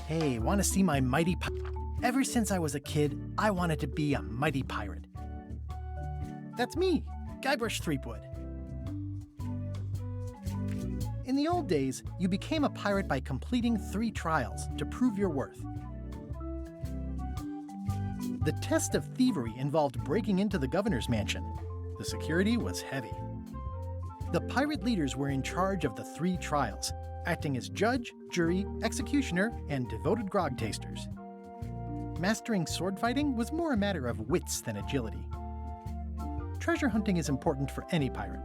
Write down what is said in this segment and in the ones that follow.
Hey, want to see my mighty Ever since I was a kid, I wanted to be a mighty pirate. That's me, Guybrush Threepwood. In the old days, you became a pirate by completing 3 trials to prove your worth. The test of thievery involved breaking into the governor's mansion. The security was heavy. The pirate leaders were in charge of the 3 trials, acting as judge, jury, executioner, and devoted grog tasters. Mastering sword fighting was more a matter of wits than agility. Treasure hunting is important for any pirate.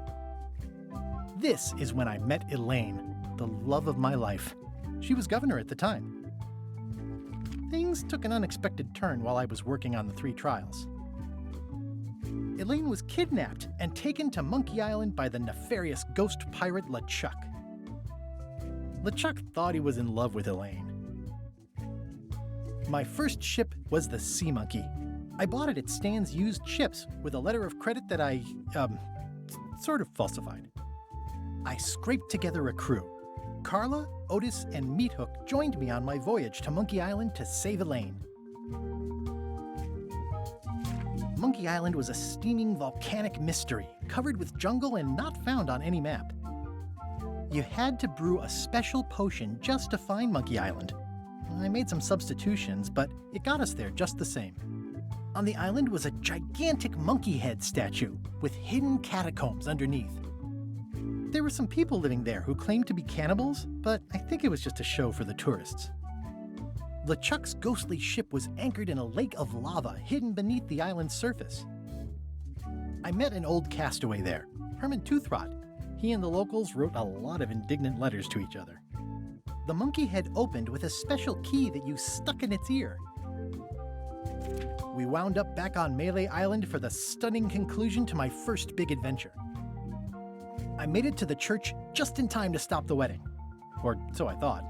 This is when I met Elaine, the love of my life. She was governor at the time. Things took an unexpected turn while I was working on the 3 trials. Elaine was kidnapped and taken to Monkey Island by the nefarious ghost pirate LeChuck. LeChuck thought he was in love with Elaine. My first ship was the Sea Monkey. I bought it at Stan's used ships with a letter of credit that I, sort of falsified. I scraped together a crew. Carla, Otis, and Meathook joined me on my voyage to Monkey Island to save Elaine. Monkey Island was a steaming volcanic mystery, covered with jungle and not found on any map. You had to brew a special potion just to find Monkey Island. I made some substitutions, but it got us there just the same. On the island was a gigantic monkey head statue with hidden catacombs underneath. There were some people living there who claimed to be cannibals, but I think it was just a show for the tourists. LeChuck's ghostly ship was anchored in a lake of lava hidden beneath the island's surface. I met an old castaway there, Herman Toothrot. He and the locals wrote a lot of indignant letters to each other. The monkey head opened with a special key that you stuck in its ear. We wound up back on Melee Island for the stunning conclusion to my first big adventure. I made it to the church just in time to stop the wedding. Or so I thought.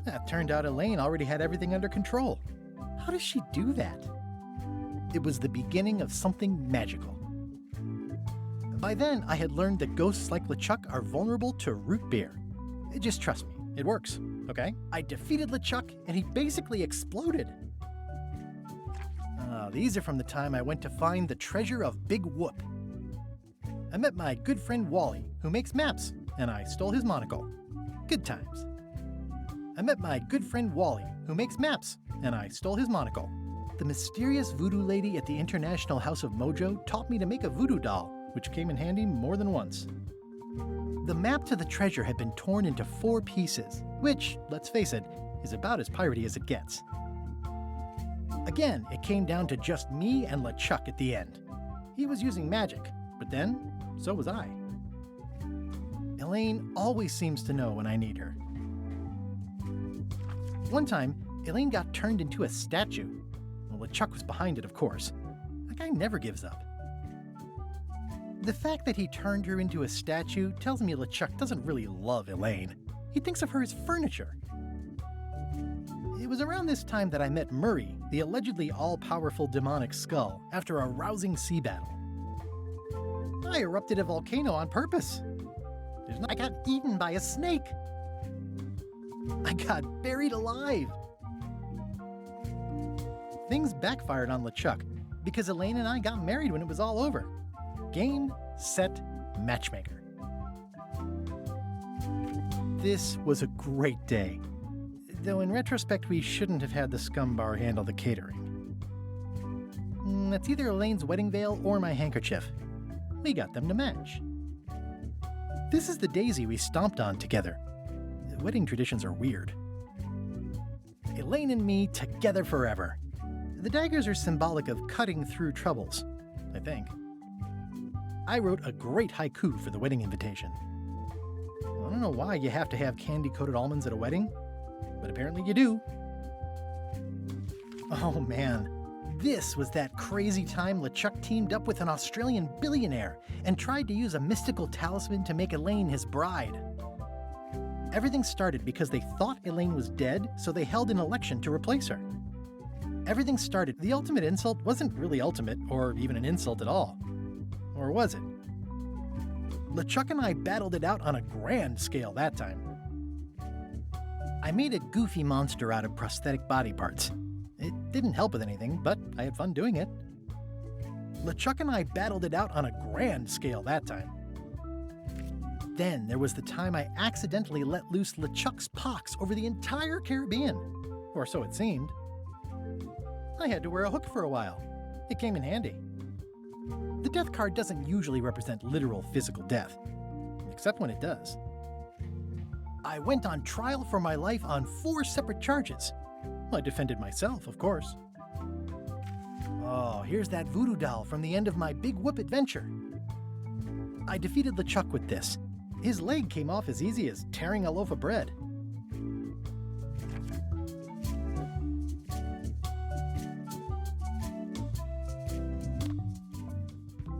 It turned out Elaine already had everything under control. How does she do that? It was the beginning of something magical. By then, I had learned that ghosts like LeChuck are vulnerable to root beer. Just trust me, it works, okay? I defeated LeChuck, and he basically exploded. These are from the time I went to find the treasure of Big Whoop. I met my good friend Wally, who makes maps, and I stole his monocle. Good times. I met my good friend Wally, who makes maps, and I stole his monocle. The mysterious voodoo lady at the International House of Mojo taught me to make a voodoo doll, which came in handy more than once. The map to the treasure had been torn into 4 pieces, which, let's face it, is about as piratey as it gets. Again, it came down to just me and LeChuck at the end. He was using magic, but then, so was I. Elaine always seems to know when I need her. One time, Elaine got turned into a statue. Well, LeChuck was behind it, of course. That guy never gives up. The fact that he turned her into a statue tells me LeChuck doesn't really love Elaine. He thinks of her as furniture. It was around this time that I met Murray, the allegedly all-powerful demonic skull, after a rousing sea battle. I erupted a volcano on purpose. I got eaten by a snake. I got buried alive. Things backfired on LeChuck because Elaine and I got married when it was all over. Game, set, matchmaker. This was a great day. Though in retrospect, we shouldn't have had the scumbar handle the catering. That's either Elaine's wedding veil or my handkerchief. We got them to match. This is the daisy we stomped on together. Wedding traditions are weird. Elaine and me together forever. The daggers are symbolic of cutting through troubles, I think. I wrote a great haiku for the wedding invitation. I don't know why you have to have candy-coated almonds at a wedding, but apparently you do. Oh man, this was that crazy time LeChuck teamed up with an Australian billionaire and tried to use a mystical talisman to make Elaine his bride. Everything started because they thought Elaine was dead, so they held an election to replace her. Everything started. The ultimate insult wasn't really ultimate, or even an insult at all. Or was it? LeChuck and I battled it out on a grand scale that time. I made a goofy monster out of prosthetic body parts. It didn't help with anything, but I had fun doing it. LeChuck and I battled it out on a grand scale that time. Then there was the time I accidentally let loose LeChuck's pox over the entire Caribbean. Or so it seemed. I had to wear a hook for a while. It came in handy. The death card doesn't usually represent literal physical death, except when it does. I went on trial for my life on 4 separate charges. I defended myself, of course. Oh, here's that voodoo doll from the end of my Big Whoop adventure. I defeated LeChuck with this. His leg came off as easy as tearing a loaf of bread.